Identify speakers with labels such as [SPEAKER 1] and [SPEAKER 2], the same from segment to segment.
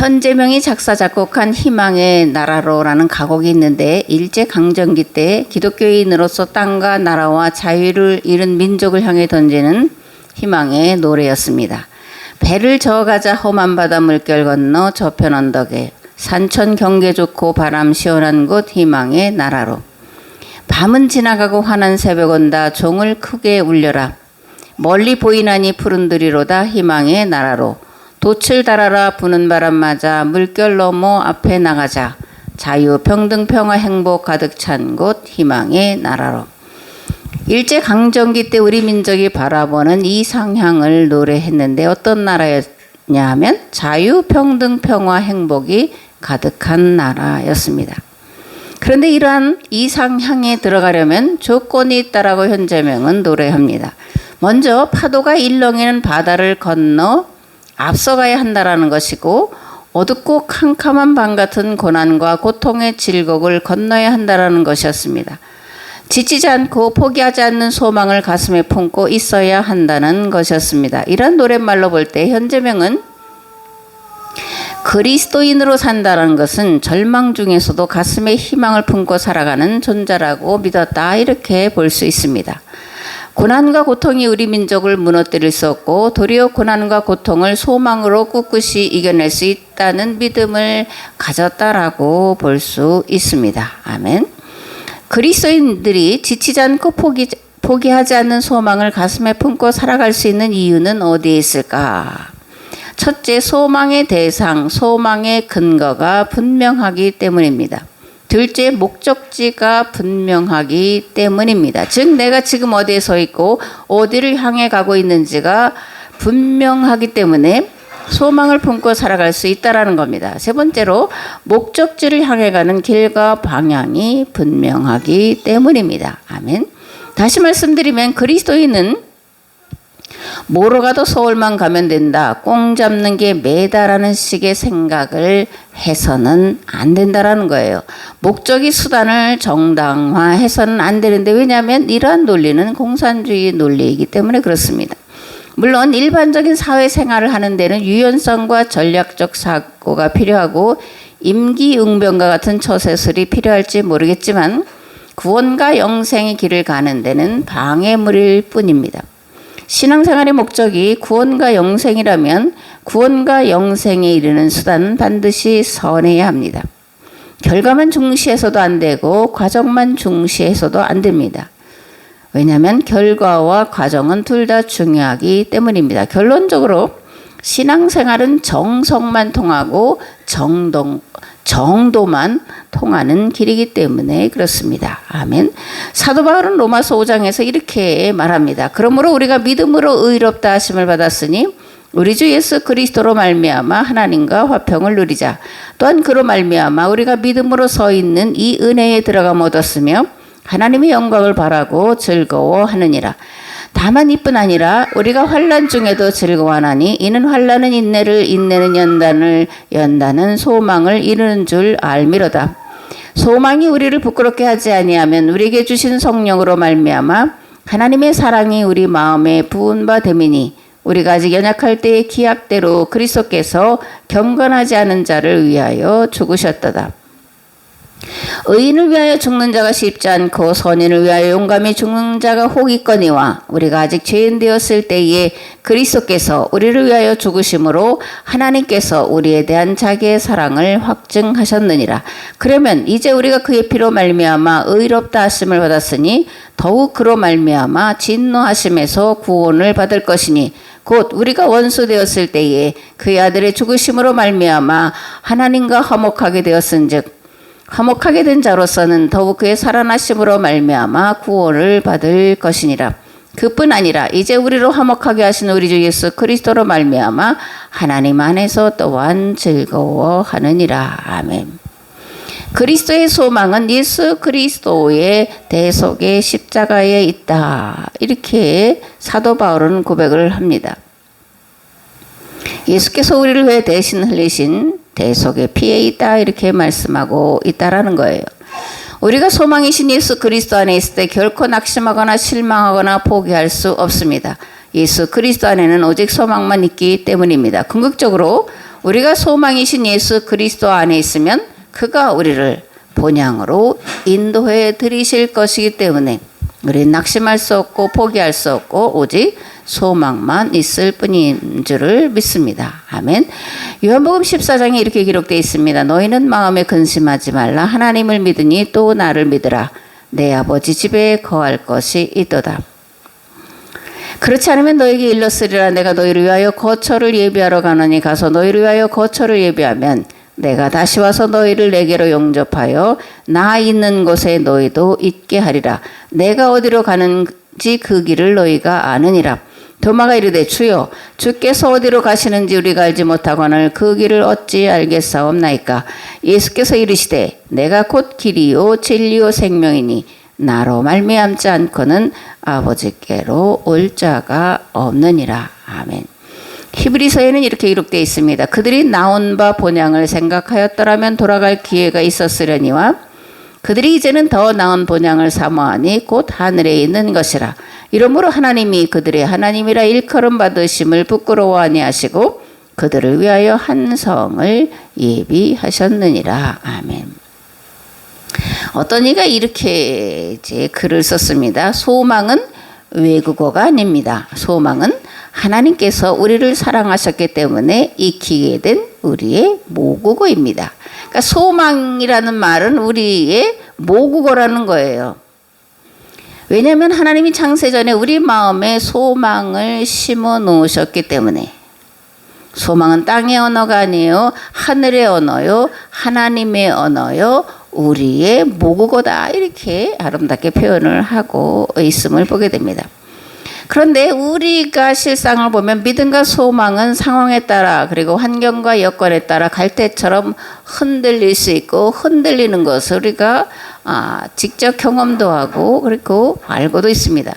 [SPEAKER 1] 현재명이 작사 작곡한 희망의 나라로라는 가곡이 있는데 일제강점기 때 기독교인으로서 땅과 나라와 자유를 잃은 민족을 향해 던지는 희망의 노래였습니다. 배를 저어가자 험한 바다 물결 건너 저편 언덕에 산천 경계 좋고 바람 시원한 곳 희망의 나라로 밤은 지나가고 환한 새벽 온다 종을 크게 울려라 멀리 보이나니 푸른들이로다 희망의 나라로 돛을 달아라 부는 바람 맞아 물결 넘어 앞에 나가자 자유 평등 평화 행복 가득 찬 곳 희망의 나라로 일제강점기 때 우리 민족이 바라보는 이상향을 노래했는데 어떤 나라였냐 하면 자유 평등 평화 행복이 가득한 나라였습니다. 그런데 이러한 이상향에 들어가려면 조건이 있다라고 현재명은 노래합니다. 먼저 파도가 일렁이는 바다를 건너 앞서가야 한다라는 것이고 어둡고 캄캄한 밤 같은 고난과 고통의 질곡을 건너야 한다라는 것이었습니다. 지치지 않고 포기하지 않는 소망을 가슴에 품고 있어야 한다는 것이었습니다. 이런 노랫말로 볼 때 현재명은 그리스도인으로 산다는 것은 절망 중에서도 가슴에 희망을 품고 살아가는 존재라고 믿었다 이렇게 볼 수 있습니다. 고난과 고통이 우리 민족을 무너뜨릴 수 없고 도리어 고난과 고통을 소망으로 꿋꿋이 이겨낼 수 있다는 믿음을 가졌다라고 볼 수 있습니다. 아멘. 그리스도인들이 지치지 않고 포기하지 않는 소망을 가슴에 품고 살아갈 수 있는 이유는 어디에 있을까? 첫째, 소망의 대상, 소망의 근거가 분명하기 때문입니다. 둘째, 목적지가 분명하기 때문입니다. 즉 내가 지금 어디에 서 있고 어디를 향해 가고 있는지가 분명하기 때문에 소망을 품고 살아갈 수 있다는 겁니다. 세 번째로 목적지를 향해 가는 길과 방향이 분명하기 때문입니다. 아멘. 다시 말씀드리면 그리스도인은 뭐로 가도 서울만 가면 된다. 꽁 잡는 게 매다라는 식의 생각을 해서는 안 된다라는 거예요. 목적이 수단을 정당화해서는 안 되는데 왜냐하면 이러한 논리는 공산주의 논리이기 때문에 그렇습니다. 물론 일반적인 사회생활을 하는 데는 유연성과 전략적 사고가 필요하고 임기응변과 같은 처세술이 필요할지 모르겠지만 구원과 영생의 길을 가는 데는 방해물일 뿐입니다. 신앙생활의 목적이 구원과 영생이라면 구원과 영생에 이르는 수단은 반드시 선해야 합니다. 결과만 중시해서도 안 되고 과정만 중시해서도 안 됩니다. 왜냐하면 결과와 과정은 둘 다 중요하기 때문입니다. 결론적으로 신앙생활은 정성만 통하고 정도만 통하는 길이기 때문에 그렇습니다. 아멘. 사도 바울은 로마서 5장에서 이렇게 말합니다. 그러므로 우리가 믿음으로 의롭다 하심을 받았으니 우리 주 예수 그리스도로 말미암아 하나님과 화평을 누리자. 또한 그로 말미암아 우리가 믿음으로 서 있는 이 은혜에 들어감 얻었으며 하나님의 영광을 바라고 즐거워하느니라. 다만 이뿐 아니라 우리가 환난 중에도 즐거워하나니 이는 환난은 인내를 인내는 연단은 소망을 이루는 줄 알미로다. 소망이 우리를 부끄럽게 하지 아니하면 우리에게 주신 성령으로 말미암아 하나님의 사랑이 우리 마음에 부은 바 됨이니 우리가 아직 연약할 때의 기약대로 그리스도께서 경건하지 않은 자를 위하여 죽으셨도다. 의인을 위하여 죽는 자가 쉽지 않고 선인을 위하여 용감히 죽는 자가 혹 있거니와 우리가 아직 죄인 되었을 때에 그리스도께서 우리를 위하여 죽으심으로 하나님께서 우리에 대한 자기의 사랑을 확증하셨느니라. 그러면 이제 우리가 그의 피로 말미암아 의롭다 하심을 받았으니 더욱 그로 말미암아 진노하심에서 구원을 받을 것이니 곧 우리가 원수 되었을 때에 그의 아들의 죽으심으로 말미암아 하나님과 화목하게 되었은즉 화목하게 된 자로서는 더욱 그의 살아나심으로 말미암아 구원을 받을 것이니라. 그뿐 아니라 이제 우리로 화목하게 하신 우리 주 예수 그리스도로 말미암아 하나님 안에서 또한 즐거워하느니라. 아멘. 그리스도의 소망은 예수 그리스도의 대속의 십자가에 있다. 이렇게 사도 바울은 고백을 합니다. 예수께서 우리를 위해 대신 흘리신 대속의 피에 있다 이렇게 말씀하고 있다라는 거예요. 우리가 소망이신 예수 그리스도 안에 있을 때 결코 낙심하거나 실망하거나 포기할 수 없습니다. 예수 그리스도 안에는 오직 소망만 있기 때문입니다. 궁극적으로 우리가 소망이신 예수 그리스도 안에 있으면 그가 우리를 본향으로 인도해 드리실 것이기 때문에 우리는 낙심할 수 없고 포기할 수 없고 오직 소망만 있을 뿐인 줄을 믿습니다. 아멘. 요한복음 14장에 이렇게 기록되어 있습니다. 너희는 마음에 근심하지 말라. 하나님을 믿으니 또 나를 믿으라. 내 아버지 집에 거할 것이 있도다. 그렇지 않으면 너에게 일렀으리라. 내가 너희를 위하여 거처를 예비하러 가노니 가서 너희를 위하여 거처를 예비하면 내가 다시 와서 너희를 내게로 영접하여 나 있는 곳에 너희도 있게 하리라. 내가 어디로 가는지 그 길을 너희가 아느니라. 도마가 이르되 주여 주께서 어디로 가시는지 우리가 알지 못하거늘 그 길을 어찌 알겠사옵나이까. 예수께서 이르시되 내가 곧 길이요 진리요 생명이니 나로 말미암지 않고는 아버지께로 올 자가 없느니라. 아멘. 히브리서에는 이렇게 기록되어 있습니다. 그들이 나온 바 본향을 생각하였더라면 돌아갈 기회가 있었으려니와 그들이 이제는 더 나은 본향을 사모하니 곧 하늘에 있는 것이라. 이러므로 하나님이 그들의 하나님이라 일컬음 받으심을 부끄러워 아니하시고 그들을 위하여 한 성을 예비하셨느니라. 아멘. 어떤 이가 이렇게 이제 글을 썼습니다. 소망은 외국어가 아닙니다. 소망은 하나님께서 우리를 사랑하셨기 때문에 익히게 된 우리의 모국어입니다. 그러니까 소망이라는 말은 우리의 모국어라는 거예요. 왜냐하면 하나님이 창세전에 우리 마음에 소망을 심어 놓으셨기 때문에. 소망은 땅의 언어가 아니에요. 하늘의 언어요. 하나님의 언어요. 우리의 모국어다. 이렇게 아름답게 표현을 하고 있음을 보게 됩니다. 그런데 우리가 실상을 보면 믿음과 소망은 상황에 따라 그리고 환경과 여건에 따라 갈대처럼 흔들릴 수 있고 흔들리는 것을 우리가 직접 경험도 하고 그리고 알고도 있습니다.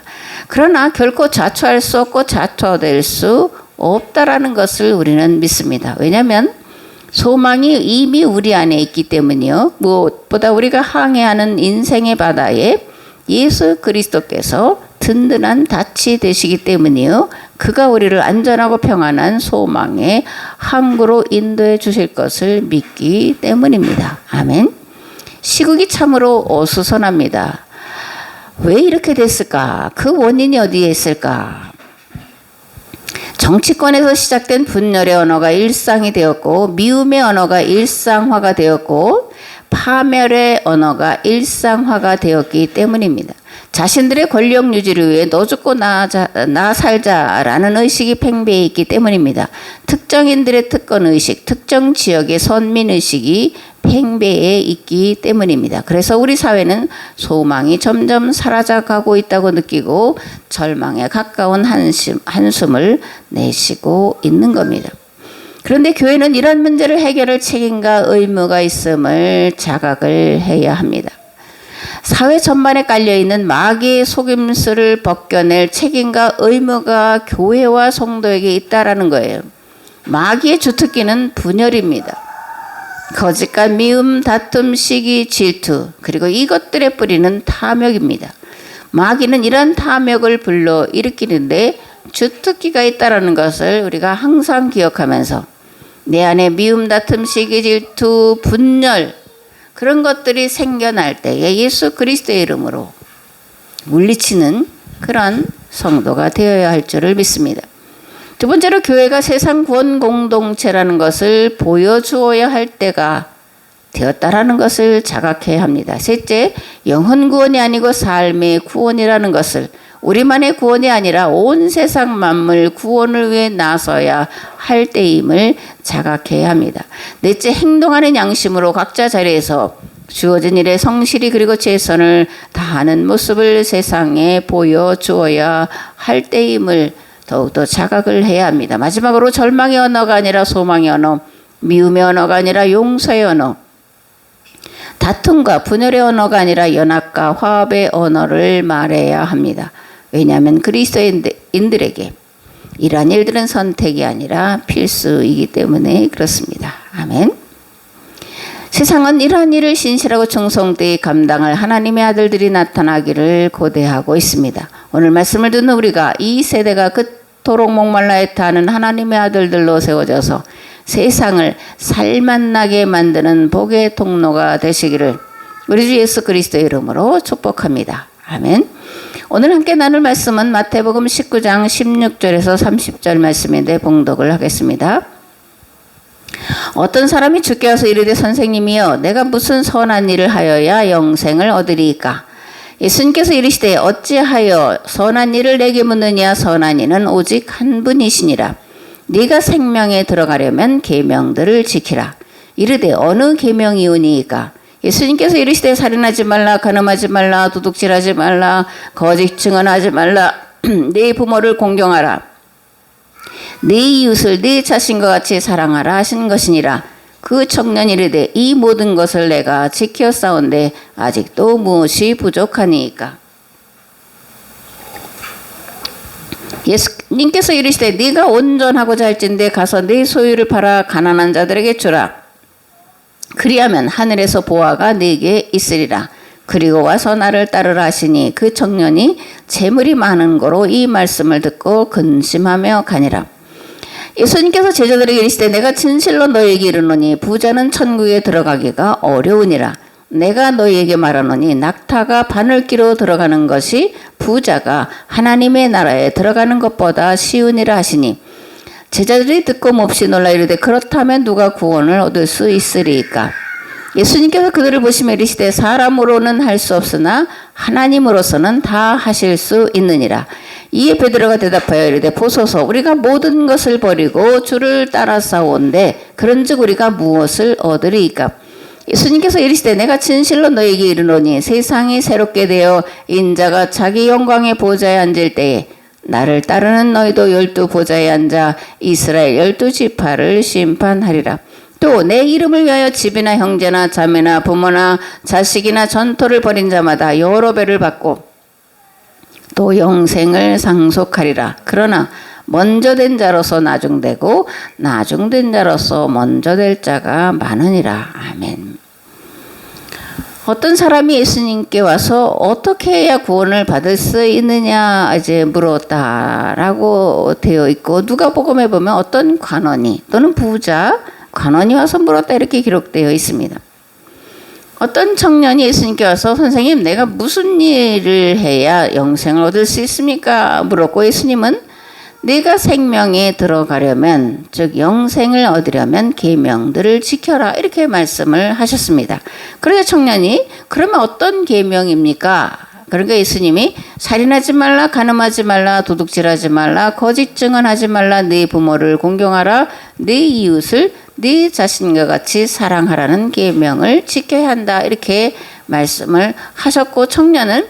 [SPEAKER 1] 그러나 결코 자초할 수 없고 자초될 수 없다라는 것을 우리는 믿습니다. 왜냐하면 소망이 이미 우리 안에 있기 때문이요. 무엇보다 우리가 항해하는 인생의 바다에 예수 그리스도께서 든든한 닻이 되시기 때문이요. 그가 우리를 안전하고 평안한 소망의 항구로 인도해 주실 것을 믿기 때문입니다. 아멘. 시국이 참으로 어수선합니다. 왜 이렇게 됐을까? 그 원인이 어디에 있을까? 정치권에서 시작된 분열의 언어가 일상이 되었고 미움의 언어가 일상화가 되었고 파멸의 언어가 일상화가 되었기 때문입니다. 자신들의 권력 유지를 위해 너 죽고 나 살자라는 의식이 팽배해 있기 때문입니다. 특정인들의 특권의식, 특정 지역의 선민의식이 팽배해 있기 때문입니다. 그래서 우리 사회는 소망이 점점 사라져가고 있다고 느끼고 절망에 가까운 한숨을 내쉬고 있는 겁니다. 그런데 교회는 이런 문제를 해결할 책임과 의무가 있음을 자각을 해야 합니다. 사회 전반에 깔려있는 마귀의 속임수를 벗겨낼 책임과 의무가 교회와 성도에게 있다라는 거예요. 마귀의 주특기는 분열입니다. 거짓과 미움, 다툼, 시기, 질투 그리고 이것들의 뿌리는 탐욕입니다. 마귀는 이런 탐욕을 불러일으키는데 주특기가 있다라는 것을 우리가 항상 기억하면서 내 안에 미움, 다툼, 시기, 질투, 분열 그런 것들이 생겨날 때에 예수 그리스도의 이름으로 물리치는 그런 성도가 되어야 할 줄을 믿습니다. 두 번째로 교회가 세상 구원 공동체라는 것을 보여주어야 할 때가 되었다라는 것을 자각해야 합니다. 셋째, 영혼 구원이 아니고 삶의 구원이라는 것을 우리만의 구원이 아니라 온 세상 만물 구원을 위해 나서야 할 때임을 자각해야 합니다. 넷째, 행동하는 양심으로 각자 자리에서 주어진 일에 성실히 그리고 최선을 다하는 모습을 세상에 보여주어야 할 때임을 더욱더 자각을 해야 합니다. 마지막으로 절망의 언어가 아니라 소망의 언어, 미움의 언어가 아니라 용서의 언어, 다툼과 분열의 언어가 아니라 연합과 화합의 언어를 말해야 합니다. 왜냐하면 그리스도인들에게 이러한 일들은 선택이 아니라 필수이기 때문에 그렇습니다. 아멘. 세상은 이러한 일을 신실하고 충성되이 감당할 하나님의 아들들이 나타나기를 고대하고 있습니다. 오늘 말씀을 듣는 우리가 이 세대가 그토록 목말라 애타는 하나님의 아들들로 세워져서 세상을 살맛나게 만드는 복의 통로가 되시기를 우리 주 예수 그리스도의 이름으로 축복합니다. 아멘. 오늘 함께 나눌 말씀은 마태복음 19장 16절에서 30절 말씀인데 봉독을 하겠습니다. 어떤 사람이 주께 와서 이르되 선생님이여 내가 무슨 선한 일을 하여야 영생을 얻으리이까? 예수님께서 이르시되 어찌하여 선한 일을 내게 묻느냐? 선한 이는 오직 한 분이시니라. 네가 생명에 들어가려면 계명들을 지키라. 이르되 어느 계명이오니이까? 예수님께서 이르시되 살인하지 말라, 간음하지 말라, 도둑질하지 말라, 거짓 증언하지 말라, 네 부모를 공경하라, 네 이웃을 네 자신과 같이 사랑하라 하신 것이니라. 그 청년이 이르되 이 모든 것을 내가 지켰사온데 아직도 무엇이 부족하니이까? 예수님께서 이르시되 네가 온전하고자 할진대 가서 네 소유를 팔아 가난한 자들에게 주라. 그리하면 하늘에서 보화가 네게 있으리라. 그리고 와서 나를 따르라 하시니 그 청년이 재물이 많은 거로 이 말씀을 듣고 근심하며 가니라. 예수님께서 제자들에게 이르시되 내가 진실로 너희에게 이르노니 부자는 천국에 들어가기가 어려우니라. 내가 너희에게 말하노니 낙타가 바늘기로 들어가는 것이 부자가 하나님의 나라에 들어가는 것보다 쉬우니라 하시니 제자들이 듣고 몹시 놀라 이르되 그렇다면 누가 구원을 얻을 수 있으리이까? 예수님께서 그들을 보시며 이르시되 사람으로는 할 수 없으나 하나님으로서는 다 하실 수 있느니라. 이에 베드로가 대답하여 이르되 보소서 우리가 모든 것을 버리고 주를 따라 싸우온데 그런즉 우리가 무엇을 얻으리이까? 예수님께서 이르시되 내가 진실로 너희에게 이르노니 세상이 새롭게 되어 인자가 자기 영광의 보좌에 앉을 때에 나를 따르는 너희도 12 보좌에 앉아 이스라엘 12지파를 심판하리라. 또 내 이름을 위하여 집이나 형제나 자매나 부모나 자식이나 전토를 벌인 자마다 여러 배를 받고 또 영생을 상속하리라. 그러나 먼저 된 자로서 나중되고 나중된 자로서 먼저 될 자가 많으니라. 아멘. 어떤 사람이 예수님께 와서 어떻게 해야 구원을 받을 수 있느냐 이제 물었다라고 되어 있고 누가복음에 보면 어떤 관원이 또는 부자 관원이 와서 물었다 이렇게 기록되어 있습니다. 어떤 청년이 예수님께 와서 선생님 내가 무슨 일을 해야 영생을 얻을 수 있습니까? 물었고 예수님은 네가 생명에 들어가려면 즉 영생을 얻으려면 계명들을 지켜라 이렇게 말씀을 하셨습니다. 그래서 청년이 그러면 어떤 계명입니까? 그러니까 예수님이 살인하지 말라, 간음하지 말라, 도둑질하지 말라, 거짓 증언하지 말라, 네 부모를 공경하라, 네 이웃을 네 자신과 같이 사랑하라는 계명을 지켜야 한다 이렇게 말씀을 하셨고 청년은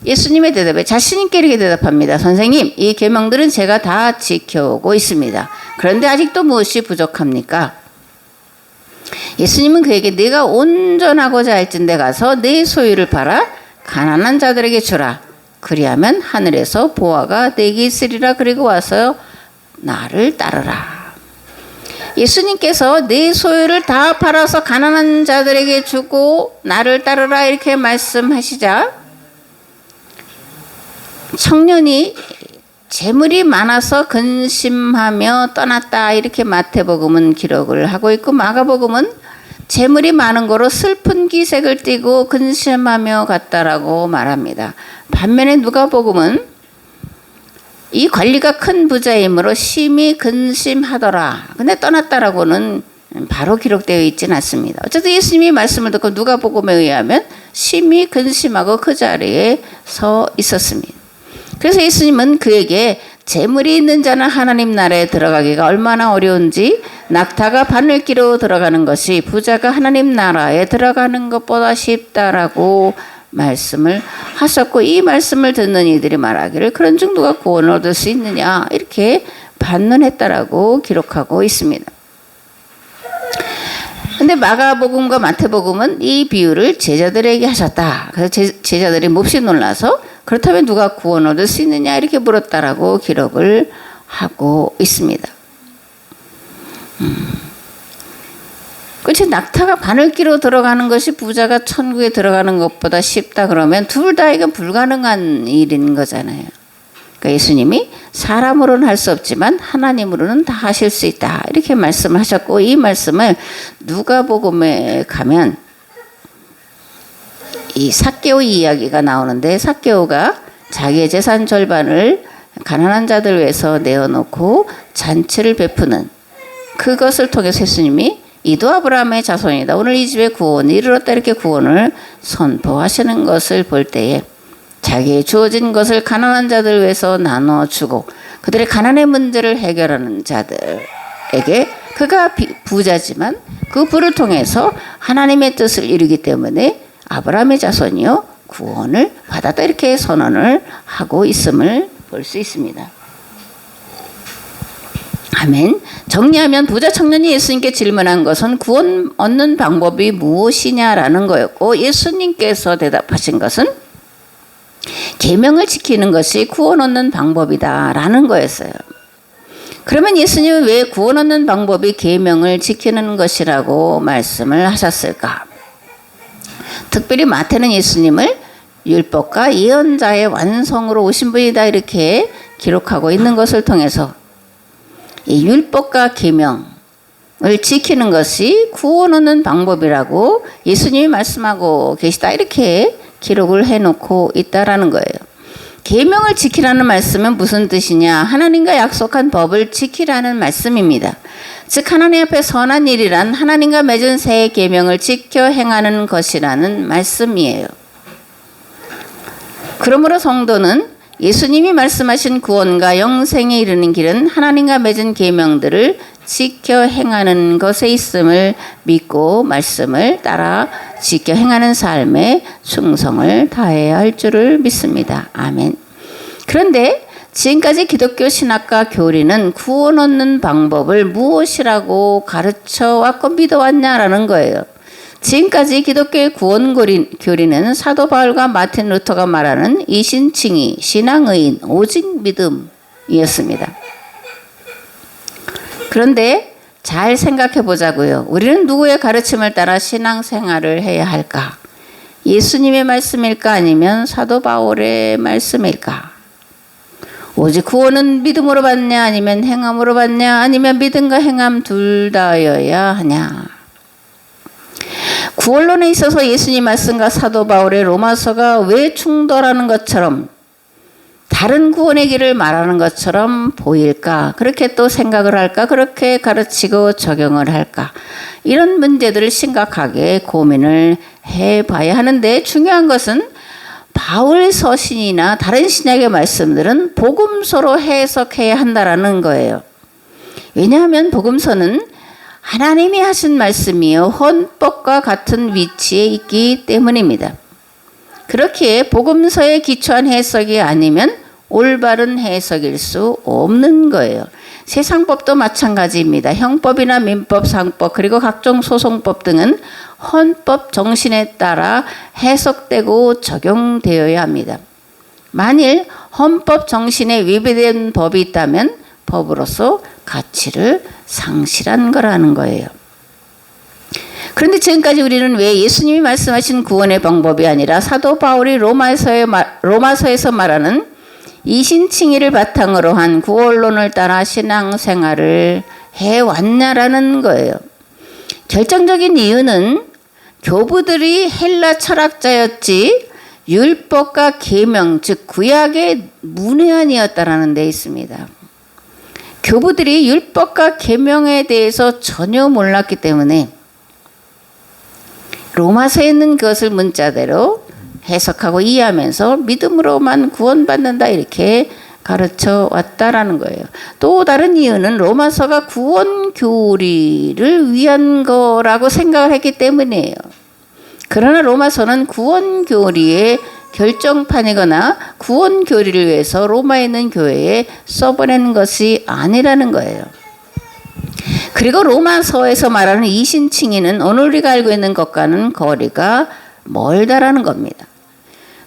[SPEAKER 1] 예수님의 대답에 자신 있게 이렇게 대답합니다. 선생님, 이 계명들은 제가 다 지켜오고 있습니다. 그런데 아직도 무엇이 부족합니까? 예수님은 그에게 네가 온전하고자 할진대 가서 네 소유를 팔아 가난한 자들에게 주라. 그리하면 하늘에서 보화가 네게 있으리라. 그리고 와서 나를 따르라. 예수님께서 네 소유를 다 팔아서 가난한 자들에게 주고 나를 따르라 이렇게 말씀하시자 청년이 재물이 많아서 근심하며 떠났다 이렇게 마태복음은 기록을 하고 있고 마가복음은 재물이 많은 거로 슬픈 기색을 띠고 근심하며 갔다라고 말합니다. 반면에 누가복음은 이 관리가 큰 부자이므로 심히 근심하더라. 근데 떠났다라고는 바로 기록되어 있지는 않습니다. 어쨌든 예수님이 말씀을 듣고 누가복음에 의하면 심히 근심하고 그 자리에 서 있었습니다. 그래서 예수님은 그에게 재물이 있는 자는 하나님 나라에 들어가기가 얼마나 어려운지 낙타가 바늘기로 들어가는 것이 부자가 하나님 나라에 들어가는 것보다 쉽다라고 말씀을 하셨고 이 말씀을 듣는 이들이 말하기를 그런즉 누가 구원을 얻을 수 있느냐 이렇게 반문했다라고 기록하고 있습니다. 근데 마가복음과 마태복음은 이 비유를 제자들에게 하셨다. 그래서 제자들이 몹시 놀라서 그렇다면 누가 구원 얻을 수 있느냐 이렇게 물었다라고 기록을 하고 있습니다. 그렇지 낙타가 바늘기로 들어가는 것이 부자가 천국에 들어가는 것보다 쉽다 그러면 둘 다 이건 불가능한 일인 거잖아요. 그러니까 예수님이 사람으로는 할 수 없지만 하나님으로는 다 하실 수 있다. 이렇게 말씀하셨고, 이 말씀을 누가복음에 가면 이 삭개오 이야기가 나오는데, 삭개오가 자기의 재산 절반을 가난한 자들 위해서 내어놓고 잔치를 베푸는 그것을 통해서 예수님이 이도 아브라함의 자손이다. 오늘 이 집에 구원이 이르렀다. 이렇게 구원을 선포하시는 것을 볼 때에 자기의 주어진 것을 가난한 자들 위해서 나눠주고 그들의 가난의 문제를 해결하는 자들에게 그가 부자지만 그 부를 통해서 하나님의 뜻을 이루기 때문에 아브라함의 자손이요 구원을 받았다. 이렇게 선언을 하고 있음을 볼 수 있습니다. 아멘. 정리하면 부자 청년이 예수님께 질문한 것은 구원 얻는 방법이 무엇이냐라는 거였고, 예수님께서 대답하신 것은 계명을 지키는 것이 구원 얻는 방법이다라는 거였어요. 그러면 예수님은 왜 구원 얻는 방법이 계명을 지키는 것이라고 말씀을 하셨을까? 특별히 마태는 예수님을 율법과 예언자의 완성으로 오신 분이다 이렇게 기록하고 있는 것을 통해서 이 율법과 계명을 지키는 것이 구원 얻는 방법이라고 예수님이 말씀하고 계시다 이렇게 기록을 해놓고 있다라는 거예요. 계명을 지키라는 말씀은 무슨 뜻이냐? 하나님과 약속한 법을 지키라는 말씀입니다. 즉 하나님 앞에 선한 일이란 하나님과 맺은 새 계명을 지켜 행하는 것이라는 말씀이에요. 그러므로 성도는 예수님이 말씀하신 구원과 영생에 이르는 길은 하나님과 맺은 계명들을 지켜 행하는 것에 있음을 믿고 말씀을 따라 지켜 행하는 삶에 충성을 다해야 할 줄을 믿습니다. 아멘. 그런데 지금까지 기독교 신학과 교리는 구원 얻는 방법을 무엇이라고 가르쳐 왔고 믿어왔냐라는 거예요. 지금까지 기독교의 구원 교리는 사도 바울과 마틴 루터가 말하는 이신칭의, 신앙의인, 오직 믿음이었습니다. 그런데 잘 생각해 보자고요. 우리는 누구의 가르침을 따라 신앙생활을 해야 할까? 예수님의 말씀일까? 아니면 사도 바울의 말씀일까? 오직 구원은 믿음으로 받냐? 아니면 행함으로 받냐? 아니면 믿음과 행함 둘 다여야 하냐? 구원론에 있어서 예수님 말씀과 사도 바울의 로마서가 왜 충돌하는 것처럼 다른 구원의 길을 말하는 것처럼 보일까? 그렇게 또 생각을 할까? 그렇게 가르치고 적용을 할까? 이런 문제들을 심각하게 고민을 해봐야 하는데, 중요한 것은 바울 서신이나 다른 신약의 말씀들은 복음서로 해석해야 한다라는 거예요. 왜냐하면 복음서는 하나님이 하신 말씀이요 헌법과 같은 위치에 있기 때문입니다. 그렇기에 복음서에 기초한 해석이 아니면 올바른 해석일 수 없는 거예요. 세상법도 마찬가지입니다. 형법이나 민법, 상법 그리고 각종 소송법 등은 헌법 정신에 따라 해석되고 적용되어야 합니다. 만일 헌법 정신에 위배된 법이 있다면 법으로서 가치를 상실한 거라는 거예요. 그런데 지금까지 우리는 왜 예수님이 말씀하신 구원의 방법이 아니라 사도 바울이 로마서에서 말하는 이신칭의를 바탕으로 한 구원론을 따라 신앙생활을 해왔냐라는 거예요. 결정적인 이유는 교부들이 헬라 철학자였지 율법과 계명, 즉 구약의 문외한이었다라는 데 있습니다. 교부들이 율법과 계명에 대해서 전혀 몰랐기 때문에 로마서에 있는 그것을 문자대로 해석하고 이해하면서 믿음으로만 구원받는다 이렇게 가르쳐 왔다라는 거예요. 또 다른 이유는 로마서가 구원 교리를 위한 거라고 생각을 했기 때문이에요. 그러나 로마서는 구원 교리의 결정판이거나 구원 교리를 위해서 로마에 있는 교회에 써보낸 것이 아니라는 거예요. 그리고 로마서에서 말하는 이신칭의는 오늘 우리가 알고 있는 것과는 거리가 멀다라는 겁니다.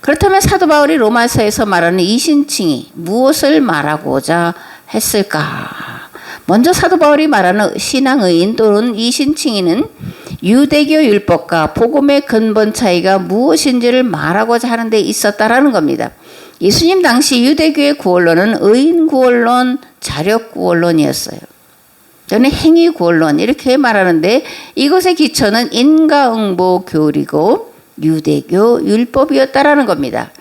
[SPEAKER 1] 그렇다면 사도 바울이 로마서에서 말하는 이신칭의 무엇을 말하고자 했을까? 먼저 사도 바울이 말하는 신앙의인 또는 이신칭의는 유대교 율법과 복음의 근본 차이가 무엇인지를 말하고자 하는 데 있었다라는 겁니다. 예수님 당시 유대교의 구원론은 의인 구원론, 자력 구원론이었어요. 저는 행위 구원론 이렇게 말하는데 이것의 기초는 인과응보 교리고 유대교 율법이었다라는 겁니다.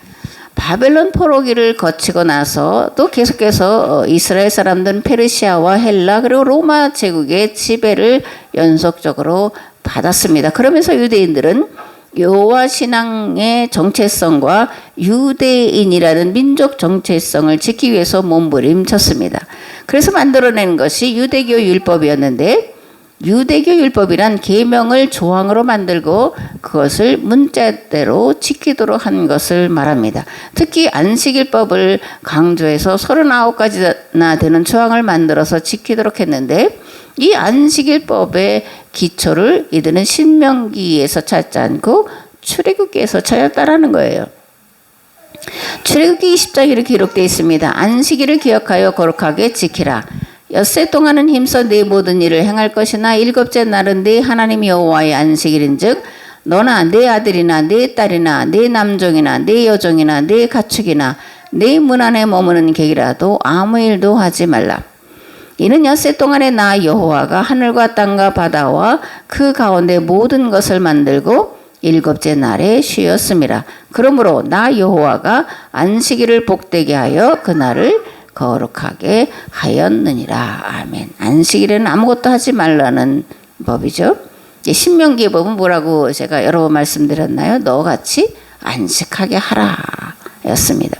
[SPEAKER 1] 바벨론 포로기를 거치고 나서 또 계속해서 이스라엘 사람들은 페르시아와 헬라 그리고 로마 제국의 지배를 연속적으로 받았습니다. 그러면서 유대인들은 여호와 신앙의 정체성과 유대인이라는 민족 정체성을 지키기 위해서 몸부림쳤습니다. 그래서 만들어낸 것이 유대교 율법이었는데 유대교 율법이란 계명을 조항으로 만들고 그것을 문자대로 지키도록 한 것을 말합니다. 특히 안식일법을 강조해서 39가지나 되는 조항을 만들어서 지키도록 했는데 이 안식일법의 기초를 이들은 신명기에서 찾지 않고 출애굽기에서 찾았다라는 거예요. 출애굽기 20장에 이렇게 기록되어 있습니다. 안식일을 기억하여 거룩하게 지키라. 엿새 동안은 힘써 네 모든 일을 행할 것이나 일곱째 날은 네 하나님 여호와의 안식일인즉 너나 네 아들이나 네 딸이나 네 남종이나 네 여종이나 네 가축이나 네 문 안에 머무는 객이라도 아무 일도 하지 말라. 이는 엿새 동안에 나 여호와가 하늘과 땅과 바다와 그 가운데 모든 것을 만들고 일곱째 날에 쉬었음이라. 그러므로 나 여호와가 안식일을 복되게 하여 그날을 거룩하게 하였느니라. 아멘. 안식일에는 아무것도 하지 말라는 법이죠. 신명기의 법은 뭐라고 제가 여러 번 말씀드렸나요? 너같이 안식하게 하라 였습니다.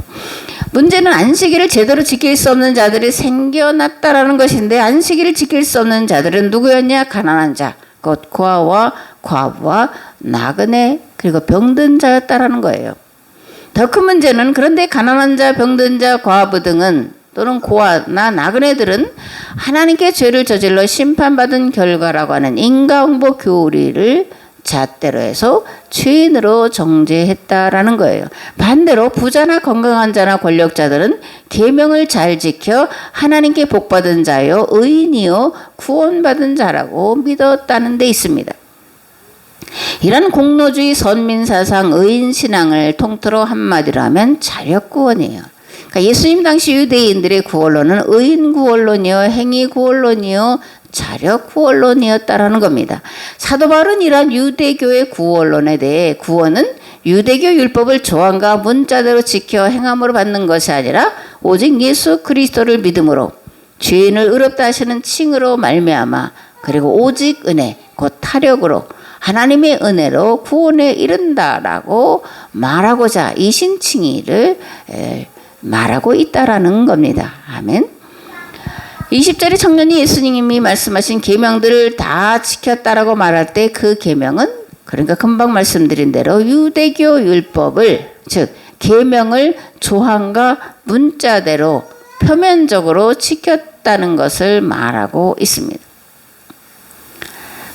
[SPEAKER 1] 문제는 안식일을 제대로 지킬 수 없는 자들이 생겨났다라는 것인데 안식일을 지킬 수 없는 자들은 누구였냐? 가난한 자, 곧 고아와 과부와 나그네 그리고 병든 자였다라는 거예요. 더 큰 문제는 그런데 가난한 자, 병든 자, 과부 등은 또는 고아나 나그네들은 하나님께 죄를 저질러 심판받은 결과라고 하는 인과응보 교리를 잣대로 해서 죄인으로 정죄했다라는 거예요. 반대로 부자나 건강한 자나 권력자들은 계명을 잘 지켜 하나님께 복받은 자요 의인이요 구원받은 자라고 믿었다는 데 있습니다. 이런 공로주의 선민사상 의인신앙을 통틀어 한마디로 하면 자력구원이에요. 그러니까 예수님 당시 유대인들의 구원론은 의인구원론이요 행위구원론이요 자력구원론이었다라는 겁니다. 사도 바울은 이러한 유대교의 구원론에 대해 구원은 유대교 율법을 조항과 문자대로 지켜 행함으로 받는 것이 아니라 오직 예수 그리스도를 믿음으로 죄인을 의롭다 하시는 칭으로 말미암아 그리고 오직 은혜 곧 타력으로 하나님의 은혜로 구원에 이른다라고 말하고자 이 신칭의를 말하고 있다라는 겁니다. 아멘. 20절의 청년이 예수님이 말씀하신 계명들을 다 지켰다라고 말할 때 그 계명은 그러니까 금방 말씀드린 대로 유대교 율법을 즉 계명을 조항과 문자대로 표면적으로 지켰다는 것을 말하고 있습니다.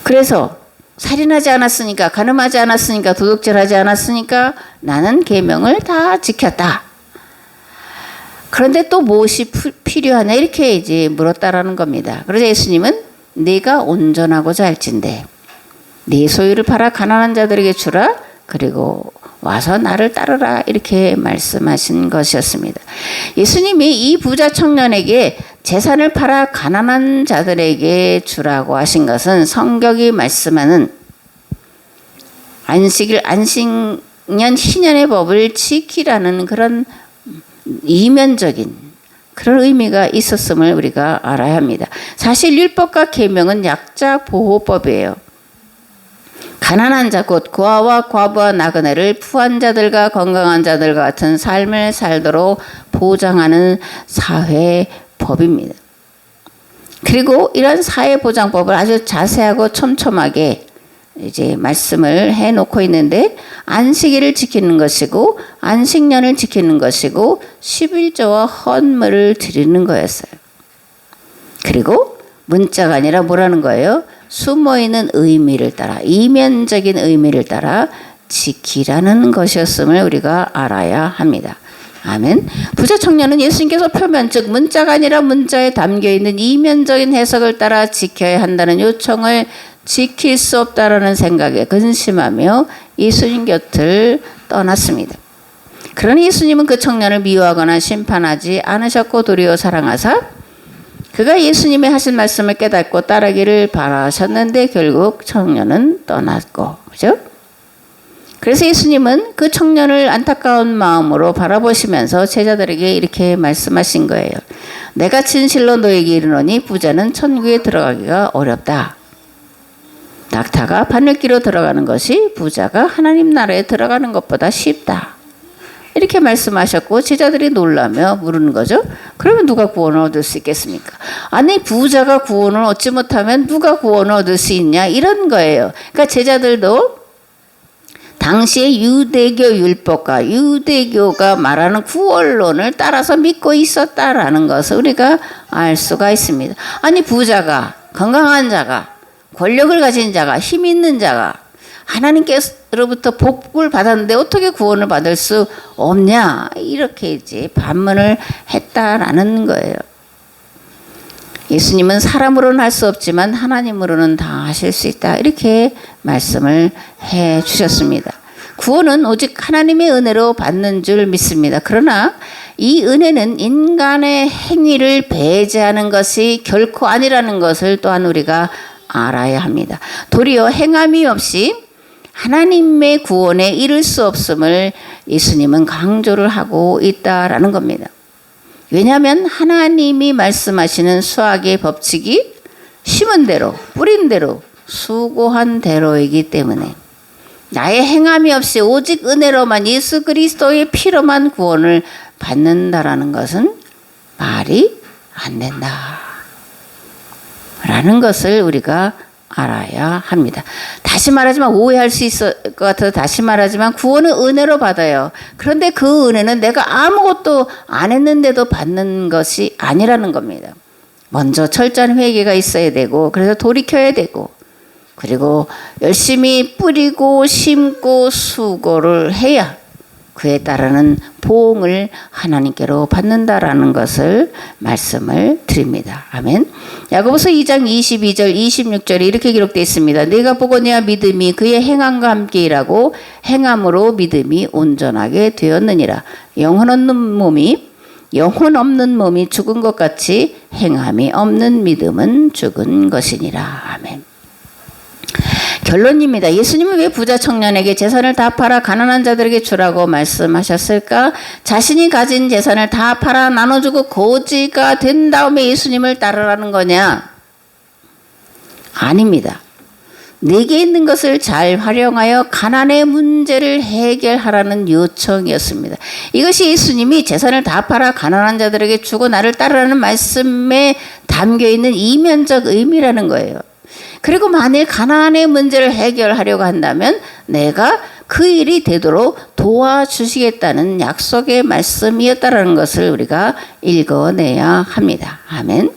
[SPEAKER 1] 그래서 살인하지 않았으니까 간음하지 않았으니까 도둑질하지 않았으니까 나는 계명을 다 지켰다. 그런데 또 무엇이 필요하냐 이렇게 이제 물었다라는 겁니다. 그래서 예수님은 네가 온전하고자 할진대 네 소유를 팔아 가난한 자들에게 주라 그리고 와서 나를 따르라 이렇게 말씀하신 것이었습니다. 예수님이 이 부자 청년에게 재산을 팔아 가난한 자들에게 주라고 하신 것은 성경이 말씀하는 안식년 희년의 법을 지키라는 그런 이면적인 그런 의미가 있었음을 우리가 알아야 합니다. 사실 율법과 계명은 약자 보호법이에요. 가난한 자 곧 고아와 과부와 나그네를 부한 자들과 건강한 자들과 같은 삶을 살도록 보장하는 사회법입니다. 그리고 이런 사회보장법을 아주 자세하고 촘촘하게 이제 말씀을 해놓고 있는데 안식일을 지키는 것이고 안식년을 지키는 것이고 11조와 헌물을 드리는 거였어요. 그리고 문자가 아니라 뭐라는 거예요? 숨어있는 의미를 따라 이면적인 의미를 따라 지키라는 것이었음을 우리가 알아야 합니다. 아멘. 부자 청년은 예수님께서 표면 즉 문자가 아니라 문자에 담겨있는 이면적인 해석을 따라 지켜야 한다는 요청을 지킬 수 없다라는 생각에 근심하며 예수님 곁을 떠났습니다. 그러나 예수님은 그 청년을 미워하거나 심판하지 않으셨고 도리어 사랑하사 그가 예수님의 하신 말씀을 깨닫고 따르기를 바라셨는데 결국 청년은 떠났고, 그죠? 그래서 예수님은 그 청년을 안타까운 마음으로 바라보시면서 제자들에게 이렇게 말씀하신 거예요. 내가 진실로 너에게 이르노니 부자는 천국에 들어가기가 어렵다. 낙타가 바늘기로 들어가는 것이 부자가 하나님 나라에 들어가는 것보다 쉽다. 이렇게 말씀하셨고 제자들이 놀라며 물은 거죠. 그러면 누가 구원을 얻을 수 있겠습니까? 아니 부자가 구원을 얻지 못하면 누가 구원을 얻을 수 있냐 이런 거예요. 그러니까 제자들도 당시의 유대교 율법과 유대교가 말하는 구원론을 따라서 믿고 있었다라는 것을 우리가 알 수가 있습니다. 아니 부자가, 건강한 자가, 권력을 가진 자가, 힘 있는 자가 하나님께로부터 복을 받았는데 어떻게 구원을 받을 수 없냐 이렇게 이제 반문을 했다라는 거예요. 예수님은 사람으로는 할 수 없지만 하나님으로는 다 하실 수 있다 이렇게 말씀을 해 주셨습니다. 구원은 오직 하나님의 은혜로 받는 줄 믿습니다. 그러나 이 은혜는 인간의 행위를 배제하는 것이 결코 아니라는 것을 또한 우리가 알아야 합니다. 도리어 행함이 없이 하나님의 구원에 이를 수 없음을 예수님은 강조를 하고 있다라는 겁니다. 왜냐하면 하나님이 말씀하시는 수학의 법칙이 심은 대로, 뿌린 대로, 수고한 대로이기 때문에 나의 행함이 없이 오직 은혜로만 예수 그리스도의 피로만 구원을 받는다라는 것은 말이 안 된다. 라는 것을 우리가 알아야 합니다. 다시 말하지만 오해할 수 있을 것 같아서 다시 말하지만 구원은 은혜로 받아요. 그런데 그 은혜는 내가 아무것도 안 했는데도 받는 것이 아니라는 겁니다. 먼저 철저한 회개가 있어야 되고 그래서 돌이켜야 되고 그리고 열심히 뿌리고 심고 수고를 해야 그에 따르는 보응을 하나님께로 받는다라는 것을 말씀을 드립니다. 아멘. 야고보서 2장 22절 26절에 이렇게 기록되어 있습니다. 내가 보거니와 믿음이 그의 행함과 함께 일하고 행함으로 믿음이 온전하게 되었느니라. 영혼 없는 몸이 죽은 것 같이 행함이 없는 믿음은 죽은 것이니라. 아멘. 결론입니다. 예수님은 왜 부자 청년에게 재산을 다 팔아 가난한 자들에게 주라고 말씀하셨을까? 자신이 가진 재산을 다 팔아 나눠주고 거지가 된 다음에 예수님을 따르라는 거냐? 아닙니다. 내게 있는 것을 잘 활용하여 가난의 문제를 해결하라는 요청이었습니다. 이것이 예수님이 재산을 다 팔아 가난한 자들에게 주고 나를 따르라는 말씀에 담겨있는 이면적 의미라는 거예요. 그리고 만일 가난의 문제를 해결하려고 한다면 내가 그 일이 되도록 도와주시겠다는 약속의 말씀이었다는 것을 우리가 읽어내야 합니다. 아멘.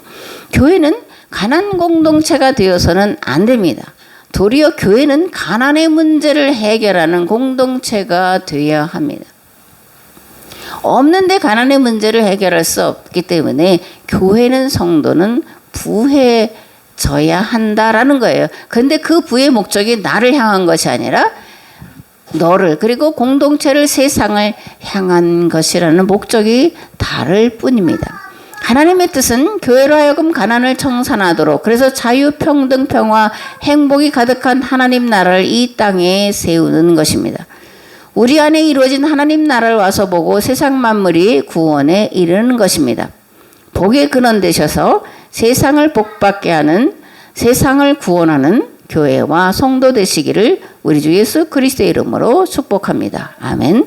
[SPEAKER 1] 교회는 가난 공동체가 되어서는 안 됩니다. 도리어 교회는 가난의 문제를 해결하는 공동체가 되어야 합니다. 없는데 가난의 문제를 해결할 수 없기 때문에 교회는 성도는 부해져야 한다라는 거예요. 그런데 그 부의 목적이 나를 향한 것이 아니라 너를 그리고 공동체를 세상을 향한 것이라는 목적이 다를 뿐입니다. 하나님의 뜻은 교회로 하여금 가난을 청산하도록 그래서 자유, 평등, 평화, 행복이 가득한 하나님 나라를 이 땅에 세우는 것입니다. 우리 안에 이루어진 하나님 나라를 와서 보고 세상 만물이 구원에 이르는 것입니다. 복의 근원 되셔서 세상을 복받게 하는 세상을 구원하는 교회와 성도 되시기를 우리 주 예수 그리스도의 이름으로 축복합니다. 아멘.